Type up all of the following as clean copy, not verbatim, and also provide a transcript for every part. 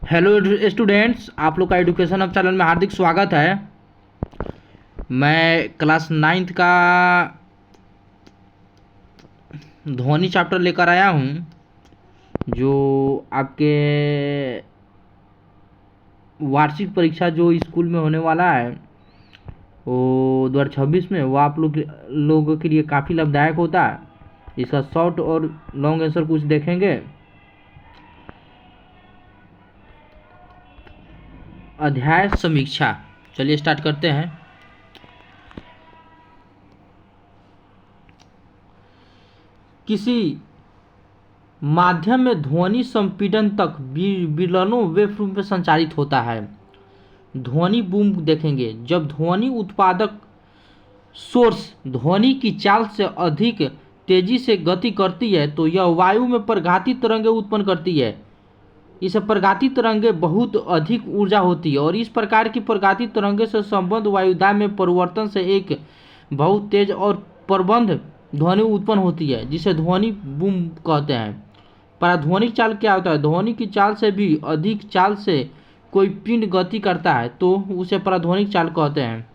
Hello students, आप लोग का एजुकेशन अब चैनल में हार्दिक स्वागत है। मैं क्लास नाइन्थ का ध्वनि चैप्टर लेकर आया हूँ, जो आपके वार्षिक परीक्षा जो स्कूल में होने वाला है वो 2026 में, वो आप लोगों के लिए काफ़ी लाभदायक होता है। इसका शॉर्ट और लॉन्ग आंसर कुछ देखेंगे। अध्याय समीक्षा, चलिए स्टार्ट करते हैं। किसी माध्यम में ध्वनि संपीड़न तक विरलों वेव रूप में संचारित होता है। ध्वनि बूम देखेंगे। जब ध्वनि उत्पादक सोर्स ध्वनि की चाल से अधिक तेजी से गति करती है तो यह वायु में प्रघाती तरंगें उत्पन्न करती है। इस प्रघाती तरंगें बहुत अधिक ऊर्जा होती है और इस प्रकार की प्रघाती तरंगें से संबंध वायुदाब में परिवर्तन से एक बहुत तेज और प्रबंध ध्वनि उत्पन्न होती है, जिसे ध्वनि बूम कहते हैं। पराध्वनिक चाल क्या होता है? ध्वनि की चाल से भी अधिक चाल से कोई पिंड गति करता है तो उसे पराध्वनिक चाल कहते हैं।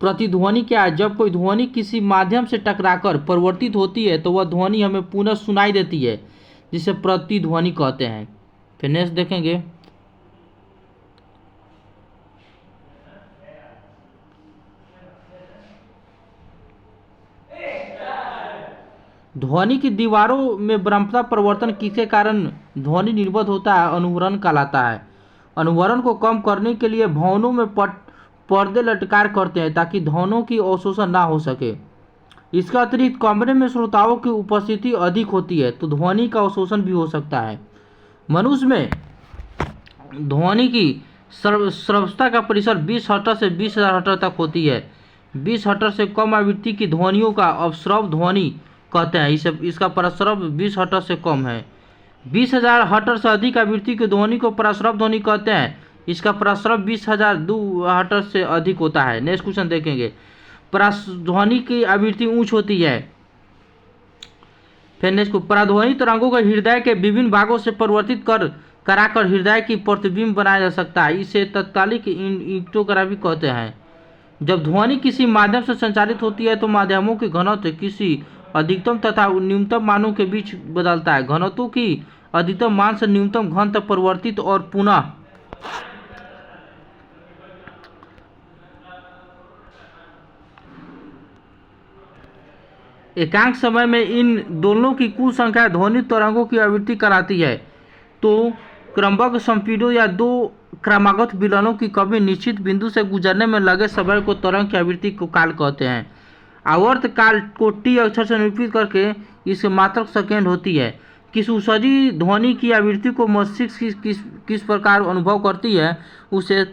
प्रतिध्वनि क्या है? जब कोई ध्वनि किसी माध्यम से टकराकर परिवर्तित होती है तो वह ध्वनि हमें पुनः सुनाई देती है, जिसे प्रतिध्वनि कहते हैं। फिर नेक्स्ट देखेंगे। ध्वनि की दीवारों में ब्रह्मता परिवर्तन किसके कारण ध्वनि निर्गत होता है? अनुवरण कहलाता है। अनुवरण को कम करने के लिए भवनों में पर्दे लटकार करते हैं ताकि ध्वनियों की अवशोषण ना हो सके। इसका अतिरिक्त कमरे में श्रोताओं की उपस्थिति अधिक होती है तो ध्वनि का अवशोषण भी हो सकता है। मनुष्य में ध्वनि की श्रव्यता का परिसर 20 हर्ट्ज से 20,000 हर्ट्ज तक होती है। 20 हर्ट्ज से कम आवृत्ति की ध्वनियों का अपश्रव ध्वनि कहते हैं। इसका प्रस्रव 20 हर्ट्ज से कम है। 20,000 हर्ट्ज से अधिक आवृत्ति की ध्वनि को प्रस्रव ध्वनि कहते हैं। इसका प्रस्रव 20,002 हर्ट्ज से अधिक होता है। नेक्स्ट क्वेश्चन देखेंगे। प्रस्ध्वनि की आवृत्ति उच्च होती है। फिर नेक्स्ट को पराध्वनि तरंगों को हृदय के विभिन्न भागों से परिवर्तित कराकर हृदय की प्रतिबिंब बनाया जा सकता है। इसे तत्कालिक इंटोग्राफी कहते हैं। जब ध्वनि किसी माध्यम से संचालित होती है तो माध्यमों की घनत्व किसी अधिकतम तथा न्यूनतम मानों के बीच बदलता है। घनत्व की अधिकतम मान से न्यूनतम घन तक परिवर्तित और पुनः एकांक समय में इन दोनों की कुल संख्या ध्वनि तरंगों की आवृत्ति कराती है। तो क्रमबद्ध संपीड़ों या दो क्रमागत विलयनों की कभी निश्चित बिंदु से गुजरने में लगे समय को तरंग की आवृत्ति को काल कहते हैं। आवर्त काल को टी अक्षर से निरूपित करके इसकी मात्रक सेकेंड होती है। किस उत्सर्जी ध्वनि की आवृत्ति को मस्तिष्क किस प्रकार अनुभव करती है उसे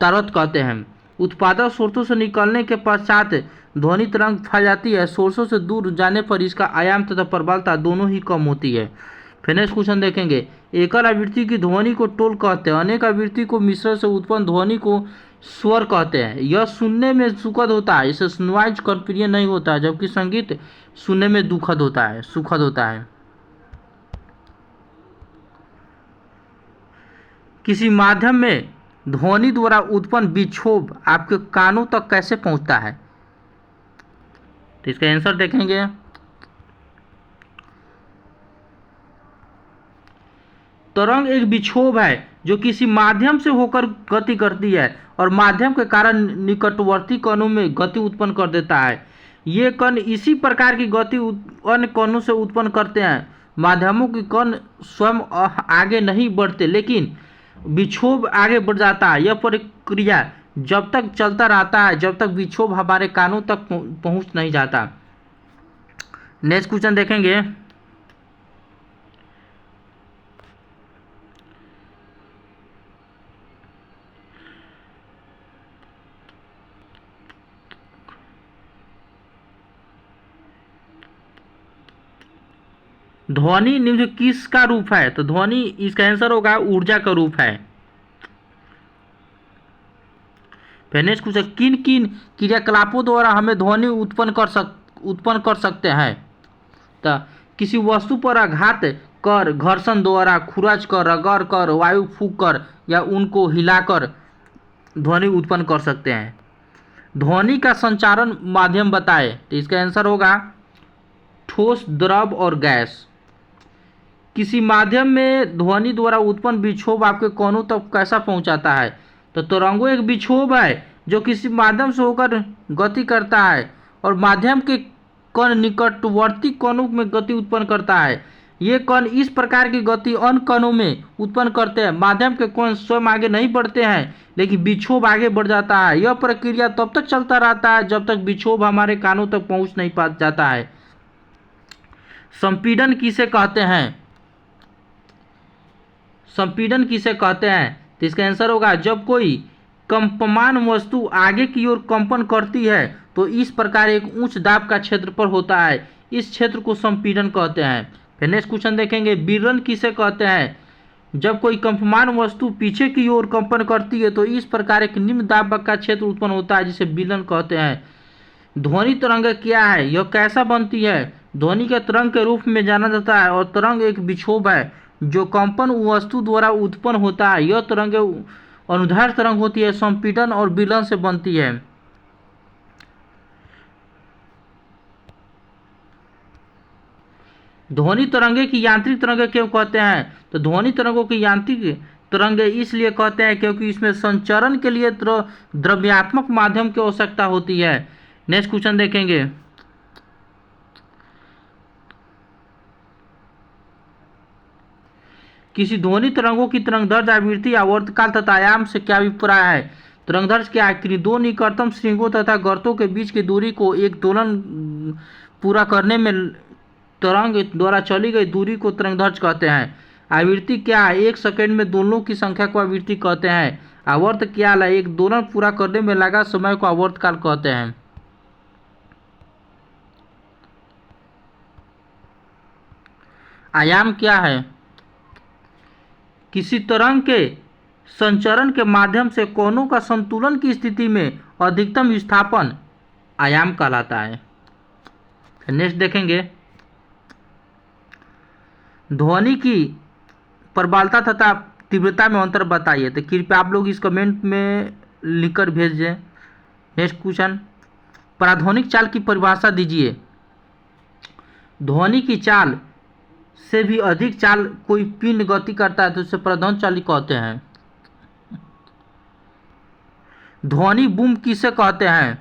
तारत कहते हैं। उत्पादक स्रोतों से निकलने के पश्चात ध्वनि तरंग फैल जाती है। सोर्सों से दूर जाने पर इसका आयाम तथा प्रबलता दोनों ही कम होती है। फिर नेक्स्ट क्वेश्चन देखेंगे। एकल आवृत्ति की ध्वनि को टोल कहते हैं। अनेक आवृत्ति को मिश्रण से उत्पन्न ध्वनि को स्वर कहते हैं। यह सुनने में सुखद होता है, इसे नॉइज कंपेरियन नहीं होता, जबकि संगीत सुनने में सुखद होता है। किसी माध्यम में ध्वनि द्वारा उत्पन्न विक्षोभ आपके कानों तक कैसे पहुंचता है? तो इसका आंसर देखेंगे। तरंग एक विक्षोभ है जो किसी माध्यम से होकर गति करती है और माध्यम के कारण निकटवर्ती कणों में गति उत्पन्न कर देता है। ये कण इसी प्रकार की गति अन्य कणों से उत्पन्न करते हैं। माध्यमों के कण स्वयं आगे नहीं बढ़ते, लेकिन विक्षोभ आगे बढ़ जाता है। यह प्रक्रिया जब तक चलता रहता है जब तक विक्षोभ हमारे कानों तक पहुंच नहीं जाता। नेक्स्ट क्वेश्चन देखेंगे। ध्वनि निम्न किसका रूप है? तो ध्वनि इसका आंसर होगा ऊर्जा का रूप है। फिर नेक्स्ट क्वेश्चन। किन किन क्रियाकलापों द्वारा हमें ध्वनि उत्पन्न कर सकते हैं? तो किसी वस्तु पर आघात कर, घर्षण द्वारा, खुरच कर, रगड़ कर, वायु फूंक कर या उनको हिलाकर ध्वनि उत्पन्न कर सकते हैं। ध्वनि का संचारण माध्यम बताएं, तो इसका आंसर होगा ठोस, द्रव और गैस। किसी माध्यम में ध्वनि द्वारा उत्पन्न विक्षोभ आपके कोनों तक कैसा पहुंचाता है? तो तरंगों एक विक्षोभ है जो किसी माध्यम से होकर गति करता है और माध्यम के कण निकटवर्ती कणों में गति उत्पन्न करता है। ये कण इस प्रकार की गति अन्य कणों में उत्पन्न करते हैं। माध्यम के कण स्वयं आगे नहीं बढ़ते हैं, लेकिन विक्षोभ आगे बढ़ जाता है। यह प्रक्रिया तब तक चलता रहता है जब तक विक्षोभ हमारे कानों तक पहुंच नहीं पा जाता है। संपीड़न किसे कहते हैं? संपीड़न किसे कहते हैं? तो इसका आंसर होगा जब कोई कंपमान वस्तु आगे की ओर कंपन करती है तो इस प्रकार एक उच्च दाब का क्षेत्रफल होता है। इस क्षेत्र को संपीड़न कहते हैं। फिर नेक्स्ट क्वेश्चन देखेंगे, विकिरण किसे कहते हैं? जब कोई कंपमान वस्तु पीछे की ओर कंपन करती है तो इस प्रकार एक निम्न दाब का क्षेत्र उत्पन्न होता है जिसे विकिरण कहते हैं। ध्वनि तरंग क्या है? यह कैसा बनती है? ध्वनि के तरंग के रूप में जाना जाता है और तरंग एक विक्षोभ है जो कंपन वस्तु द्वारा उत्पन्न होता है। यह तरंग अनुदैर्ध्य तरंग होती है, संपीड़न और विकिरण से बनती है। ध्वनि तरंगे की यांत्रिक तरंगे क्यों कहते हैं? तो ध्वनि तरंगों की यांत्रिक तरंगे इसलिए कहते हैं क्योंकि इसमें संचरण के लिए द्रव्यात्मक माध्यम की आवश्यकता होती है। नेक्स्ट क्वेश्चन देखेंगे, किसी ध्वनि तरंगों की तरंगदैर्ध्य, आवृत्ति, आवर्तकाल तथा आयाम से क्या अभिप्राय है? तरंगदैर्ध्य क्या है? दो निकटतम श्रृंगों तथा गर्तों के बीच की दूरी को एक दोलन पूरा करने में तरंग द्वारा चली गई दूरी को तरंगदैर्ध्य कहते हैं। आवृत्ति क्या है? एक सेकंड में दोलनों की संख्या को आवृत्ति कहते हैं। आवर्त क्या है? एक दोलन पूरा करने में लगा समय को आवर्तकाल कहते हैं। आयाम क्या है? किसी तरंग के संचरण के माध्यम से कोणों का संतुलन की स्थिति में अधिकतम विस्थापन आयाम कहलाता है। नेक्स्ट देखेंगे, ध्वनि की प्रबलता तथा तीव्रता में अंतर बताइए। तो कृपया आप लोग इस कमेंट में लिखकर भेज दें। नेक्स्ट क्वेश्चन, पराध्वनिक चाल की परिभाषा दीजिए। ध्वनि की चाल से भी अधिक चाल कोई पिंड गति करता है तो उसे पराध्वनिक चाल कहते हैं। ध्वनि बूम किसे कहते हैं?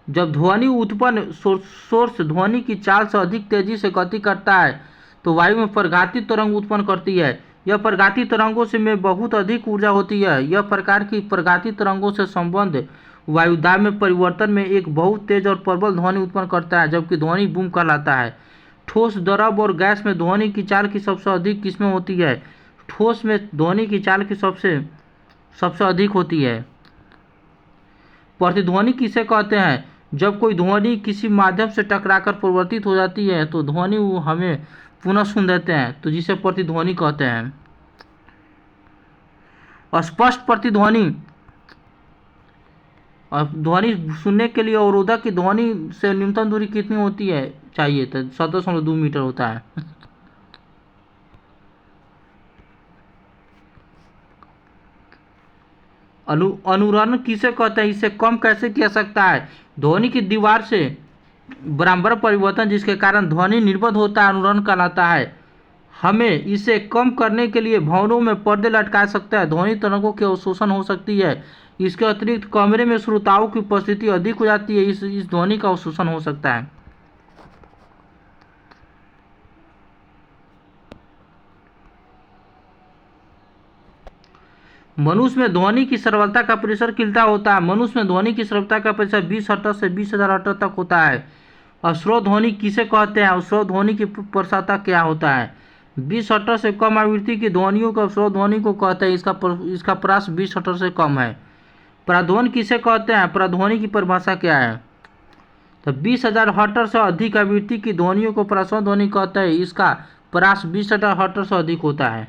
जब ध्वनि उत्पन्न सोर्स ध्वनि की चाल से अधिक तेजी से गति करता है तो वायु में प्रगाती तरंग उत्पन्न करती है। यह प्रगाती तरंगों से में बहुत अधिक ऊर्जा होती है। यह प्रकार की प्रगाती तरंगों से संबंध वायुदाब में परिवर्तन में एक बहुत तेज और प्रबल ध्वनि उत्पन्न करता है, जबकि ध्वनि बूम कहलाता है। ठोस, द्रव और गैस में ध्वनि की चाल की सबसे अधिक किस्में होती है। ठोस में ध्वनि की चाल की सबसे अधिक होती है। प्रतिध्वनि किसे कहते हैं? जब कोई ध्वनि किसी माध्यम से टकराकर परिवर्तित हो जाती है तो ध्वनि हमें पुनः सुन देते हैं, तो जिसे प्रतिध्वनि कहते हैं। अस्पष्ट प्रतिध्वनि, ध्वनि सुनने के लिए अवरोधक की ध्वनि से न्यूनतम दूरी कितनी होती है चाहिए? तो 7.2 मीटर होता है। अनुरण किसे कहते हैं? इसे कम कैसे किया सकता है? ध्वनि की दीवार से बराबर परिवर्तन जिसके कारण ध्वनि निर्बंध होता है अनुरण कहलाता है। हमें इसे कम करने के लिए भवनों में पर्दे लटका सकते हैं। ध्वनि तरंगों की अवशोषण हो सकती है। इसके अतिरिक्त कमरे में श्रोताओं की उपस्थिति अधिक हो जाती है, इस ध्वनि का अवशोषण हो सकता है। मनुष्य में ध्वनि की श्रव्यता का परिसर कितना होता है? मनुष्य में ध्वनि की श्रव्यता का परिसर 20 हर्ट्ज से 20,000 हर्ट्ज तक होता है। अश्रव्य ध्वनि किसे कहते हैं? अश्रव्य ध्वनि की प्रसारता क्या होता है? 20 हर्ट्ज से कम आवृत्ति की ध्वनियों को अश्रव्य ध्वनि को कहते हैं। इसका प्रकाश 20 हर्ट्ज से कम है। पराध्वनि किसे कहते हैं? पराध्वनि की परिभाषा क्या है? तो 20,000 हर्ट्ज से अधिक आवृत्ति की ध्वनियों को पराश्रव्य ध्वनि कहते हैं। इसका प्रकाश 20,000 हर्ट्ज से अधिक होता है।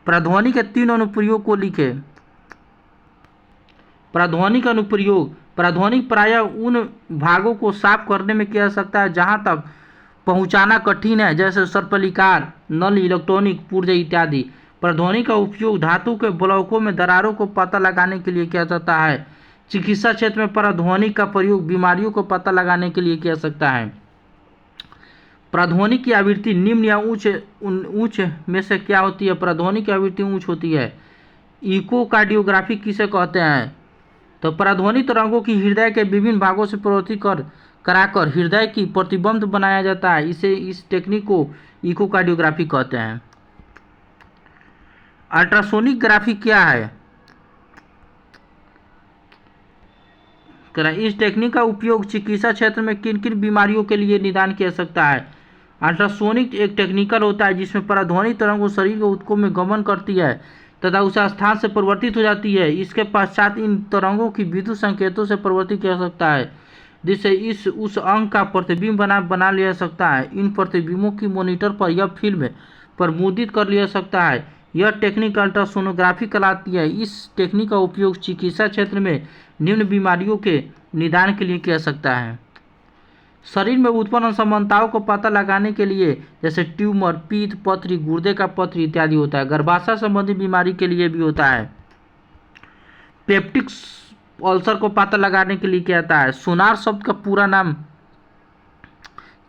पराध्वनि के 3 अनुप्रयोग को लिखे। पराध्वनि का अनुप्रयोग, पराध्वनि प्रायः उन भागों को साफ करने में किया जा सकता है जहां तक पहुंचाना कठिन है, जैसे सर्पलिकार, नल, इलेक्ट्रॉनिक पुर्जे इत्यादि। पर ध्वनि का उपयोग धातु के ब्लॉकों में दरारों को पता लगाने के लिए किया जाता है। चिकित्सा क्षेत्र में पराध्वनिक का प्रयोग बीमारियों को पता लगाने के लिए किया जा सकता है। पराध्वनिक की आवृत्ति निम्न या उच्च में से क्या होती है? पराध्वनिक की आवृत्ति उच्च होती है। इकोकार्डियोग्राफी किसे कहते हैं? तो पराध्वनिक तरंगों की हृदय के विभिन्न भागों से प्रवृत्ति कराकर हृदय की प्रतिबंध बनाया जाता है। इस टेक्निक को इकोकार्डियोग्राफी कहते हैं। अल्ट्रासोनिक ग्राफी क्या है? इस टेक्निक का उपयोग चिकित्सा क्षेत्र में किन किन बीमारियों के लिए निदान किया जा सकता है? अल्ट्रासोनिक एक टेक्निकल होता है जिसमें पराध्वनिक तरंगों शरीर के ऊतकों में गमन करती है तथा उस स्थान से परिवर्तित हो जाती है। इसके पश्चात इन तरंगों की विद्युत संकेतों से परिवर्तित किया जा सकता है, जिससे उस अंग का प्रतिबिंब बना लिया जा सकता है। इन प्रतिबिंबों की मॉनिटर पर यह फिल्म पर मुद्रित कर लिया जा सकता है। यह टेक्निक अल्ट्रासोनोग्राफी कहलाती है। इस टेक्निक का उपयोग चिकित्सा क्षेत्र में निम्न बीमारियों के निदान के लिए किया जा सकता है। शरीर में उत्पन्न असमानताओं को पता लगाने के लिए, जैसे ट्यूमर, पीत पथरी, गुर्दे का पथरी इत्यादि होता है। गर्भाशय संबंधी बीमारी के लिए भी होता है। पेप्टिक अल्सर को पता लगाने के लिए क्या आता है? सोनार शब्द का पूरा नाम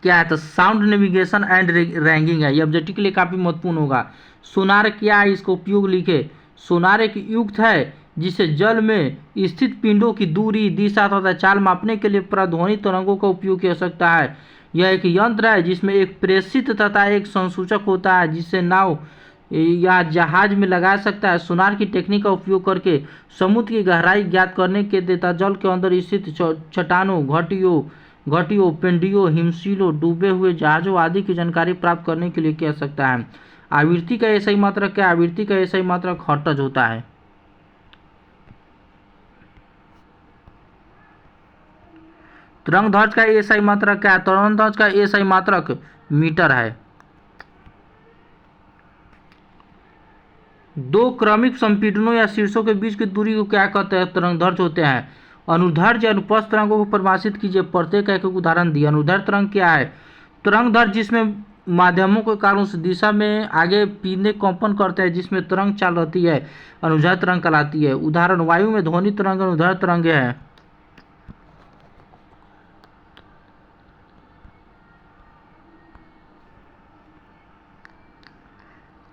क्या है? तो साउंड नेविगेशन एंड रैंकिंग है। ये ऑब्जेक्टिव के लिए काफी महत्वपूर्ण होगा। सोनार क्या है, इसका उपयोग लिखे। सोनार एक युक्त है जिसे जल में स्थित पिंडों की दूरी, दिशा तथा चाल मापने के लिए पराध्वनिक तरंगों का उपयोग किया जा सकता है। यह एक यंत्र है जिसमें एक प्रेषित तथा एक संसूचक होता है, जिसे नाव या जहाज में लगाया सकता है। सोनार की टेक्निक का उपयोग करके समुद्र की गहराई ज्ञात करने के तथा जल के अंदर स्थित चट्टानों, घाटियों, पेंडियों, हिमशीलों, डूबे हुए जहाजों आदि की जानकारी प्राप्त करने के लिए किया जा सकता है। आवृत्ति का एसआई मात्रक क्या? आवृत्ति का एसआई मात्रक हर्ट्ज होता है। तरंगदैर्घ्य का एसआई मात्रक क्या है? तरंगदैर्घ्य का एसआई मात्रक मीटर है। दो क्रमिक संपीड़नों या शीर्षों के बीच की दूरी को क्या कहते हैं? तरंगदैर्घ्य होते हैं। अनुदैर्घ्य या अनुप्रस्थ तरंगों को परिभाषित कीजिए। प्रत्येक का एक उदाहरण दिए। अनुदैर्घ्य तरंग क्या है? तरंगदैर्घ्य जिसमें माध्यमों के कारण उस दिशा में आगे पीछे कंपन करते हैं जिसमें तरंग चाल रहती है, अनुदैर्घ्य तरंग कहलाती है। उदाहरण, वायु में ध्वनि तरंग अनुदैर्घ्य तरंग है।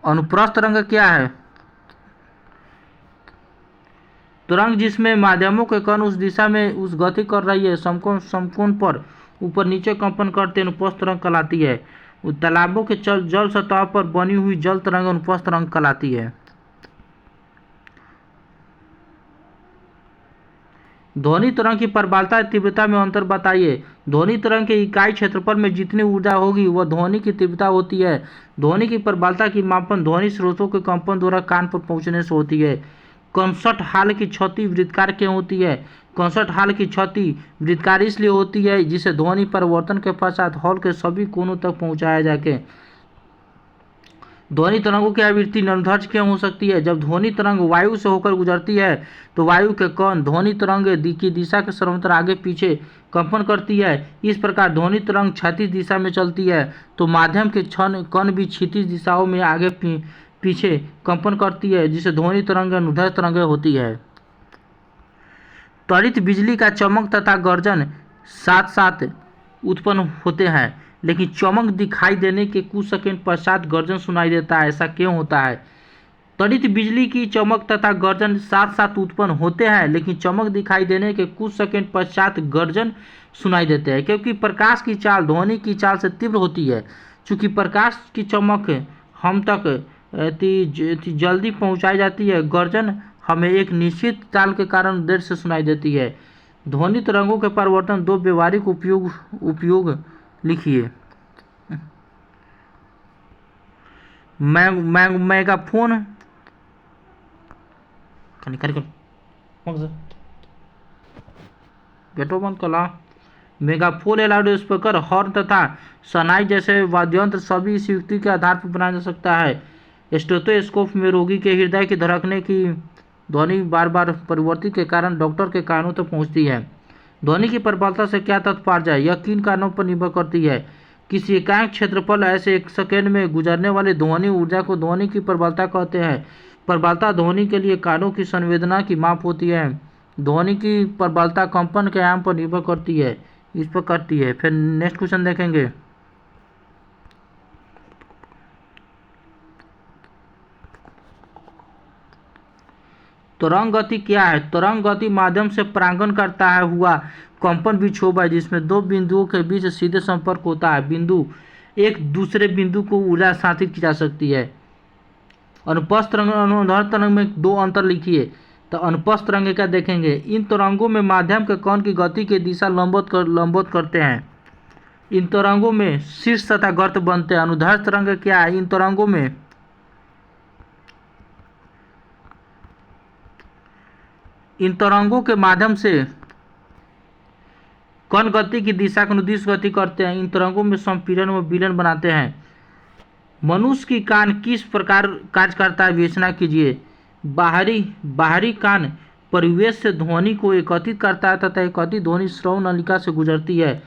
अनुप्रस्थ तरंग क्या है? तरंग जिसमें माध्यमों के कण उस दिशा में उस गति कर रही है, समकोण पर ऊपर नीचे कंपन करते अनुप्रस्थ तरंग कहलाती है। तालाबों के जल सतह पर बनी हुई जल तरंग अनुप्रस्थ तरंग कहलाती है। ध्वनि तरंग की प्रबलता तीव्रता में अंतर बताइए। ध्वनि तरंग के इकाई क्षेत्रफल में जितनी ऊर्जा होगी वह ध्वनि की तीव्रता होती है। ध्वनि की प्रबलता की मापन ध्वनि स्रोतों के कंपन द्वारा कान पर पहुंचने से होती है। कंसर्ट हॉल की क्षति वृत्तकार क्यों होती है? कंसर्ट हॉल की क्षति वृत्तकार इसलिए होती है जिसे ध्वनि परिवर्तन के पश्चात हॉल के सभी कोनों तक पहुंचाया जाके। ध्वनि तरंगों की आवृत्ति अनुदैर्घ्य क्यों हो सकती है? जब ध्वनि तरंग वायु से होकर गुजरती है तो वायु के कण ध्वनि तरंग की दिशा के समांतर आगे पीछे कंपन करती है। इस प्रकार ध्वनि तरंग क्षैतिज दिशा में चलती है तो माध्यम के कण भी क्षैतिज दिशाओं में आगे पीछे कंपन करती है, जिसे ध्वनि तरंग अनुदैर्घ्य तरंग होती है। त्वरित बिजली का चमक तथा गर्जन साथ साथ उत्पन्न होते हैं, लेकिन चमक दिखाई देने के कुछ सेकंड पश्चात गर्जन सुनाई देता है। ऐसा क्यों होता है? त्वरित बिजली की चमक तथा गर्जन साथ साथ उत्पन्न होते हैं, लेकिन चमक दिखाई देने के कुछ सेकंड पश्चात गर्जन सुनाई देते हैं, क्योंकि प्रकाश की चाल ध्वनि की चाल से तीव्र होती है। चूंकि प्रकाश की चमक हम तक जल्दी पहुंचाई जाती है, गर्जन हमें एक निश्चित चाल के कारण देर से सुनाई देती है। ध्वनि तरंगों के परिवर्तन दो व्यवहारिक उपयोग लिखिए। मेगाफोन गेटो बंद कला। मेगाफोन, लाउड स्पीकर, हॉर्न तथा शहनाई जैसे वाद्ययंत्र सभी इस युक्ति के आधार पर बनाया जा सकता है। स्टेथोस्कोप में रोगी के हृदय की धड़कने की ध्वनि बार बार परिवर्तित के कारण डॉक्टर के कानों तक पहुंचती है। ध्वनि की प्रबलता से क्या तात्पर्य है? यह किन कारणों पर निर्भर करती है? किसी एकांक क्षेत्रफल ऐसे एक सेकेंड में गुजरने वाली ध्वनि ऊर्जा को ध्वनि की प्रबलता कहते हैं। प्रबलता ध्वनि के लिए कानों की संवेदना की माप होती है। ध्वनि की प्रबलता कंपन के आयाम पर निर्भर करती है, इस पर करती है। फिर नेक्स्ट क्वेश्चन देखेंगे। तरंग गति क्या है? तरंग गति माध्यम से परागण करता है हुआ कंपन विक्षोभ है जिसमें दो बिंदुओं के बीच सीधे संपर्क होता है। बिंदु एक दूसरे बिंदु को ऊर्जा स्थानांतरित की जा सकती है। अनुप्रस्थ तरंग अनुदैर्ध्य तरंग में दो अंतर लिखिए। तो अनुप्रस्थ तरंग क्या देखेंगे? इन तरंगों में माध्यम के कण की गति की दिशा लंबवत करते हैं। इन तरंगों में शीर्ष तथा गर्त बनते हैं। अनुदैर्ध्य तरंग क्या है? इन तरंगों के माध्यम से कण गति की दिशा को अनुदिश गति करते हैं। इन तरंगों में संपीड़न व विलयन बनाते हैं। मनुष्य की कान किस प्रकार कार्य करता है? विवेचना कीजिए। बाहरी कान परिवेश से ध्वनि को एकत्रित करता है तथा एकत्रित ध्वनि श्रवण नलिका से गुजरती है।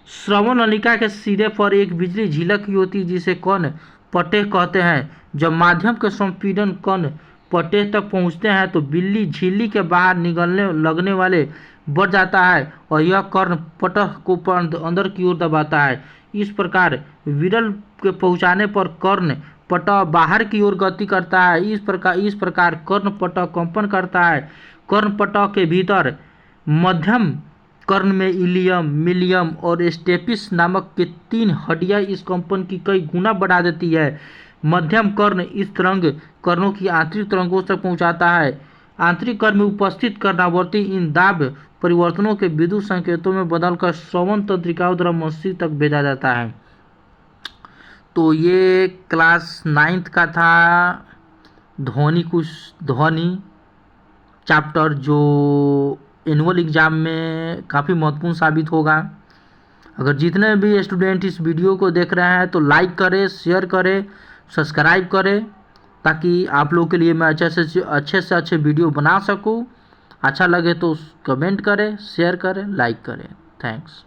श्रवण नलिका के सिरे पर एक बिजली झिलक की होती है जिसे कण पटेह कहते हैं। जब माध्यम के संपीड़न कण पटेह तक पहुंचते हैं तो बिल्ली झिल्ली के बाहर निकलने लगने वाले बढ़ जाता है और यह कर्ण पटह को अंदर की ओर दबाता है। इस प्रकार विरल के पहुंचाने पर कर्ण पटह बाहर की ओर गति करता है। इस प्रकार कर्ण पटह कंपन करता है। कर्ण पटह के भीतर मध्यम कर्ण में इलियम, मिलियम और स्टेपिस नामक के 3 हड्डियां इस कंपन की कई गुना बढ़ा देती है। मध्यम कर्ण इस तरंग कर्णों की आंतरिक तरंगों तक पहुंचाता है। आंतरिक कर्ण में उपस्थित कर्णावर्ती इन दाब परिवर्तनों के विद्युत संकेतों में बदलकर श्रवण तंत्रिकाओं द्वारा मस्तिष्क तक भेजा जाता है। तो ये क्लास 9th का था ध्वनि चैप्टर, जो एनुअल एग्जाम में काफ़ी महत्वपूर्ण साबित होगा। अगर जितने भी स्टूडेंट इस वीडियो को देख रहे हैं तो लाइक करें, शेयर करें, सब्सक्राइब करें ताकि आप लोगों के लिए मैं अच्छे से अच्छे वीडियो बना सकूं। अच्छा लगे तो कमेंट करें, शेयर करें, लाइक करें। थैंक्स।